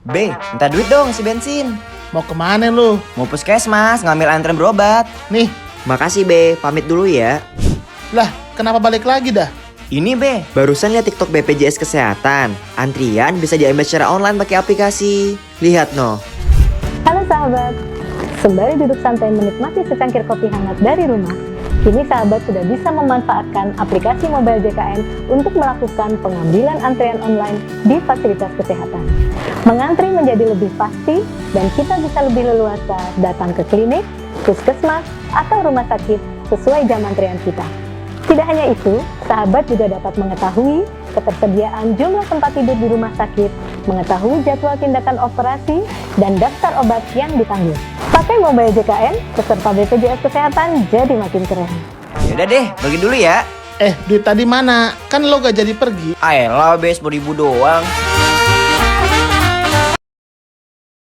B, minta duit dong si bensin. Mau kemana lu? Mau puskesmas, ngambil antrean berobat. Nih, Makasih B, pamit dulu ya. lah kenapa balik lagi dah? Ini B, barusan lihat TikTok BPJS Kesehatan. Antrian bisa diambil secara online pakai aplikasi. Lihat no. Halo sahabat, sembari duduk santai menikmati secangkir kopi hangat dari rumah, kini sahabat sudah bisa memanfaatkan aplikasi mobile JKN untuk melakukan pengambilan antrean online di fasilitas kesehatan. Mengantri menjadi lebih pasti dan kita bisa lebih leluasa datang ke klinik, puskesmas, atau rumah sakit sesuai jam antrian kita. Tidak hanya itu, sahabat juga dapat mengetahui ketersediaan jumlah tempat tidur di rumah sakit, mengetahui jadwal tindakan operasi, dan daftar obat yang ditanggung. Pakai mobile JKN peserta BPJS Kesehatan jadi makin keren. Yaudah deh, pergi dulu ya. Duit tadi mana? Kan lo gak jadi pergi. Ayolah, B, 10.000 doang.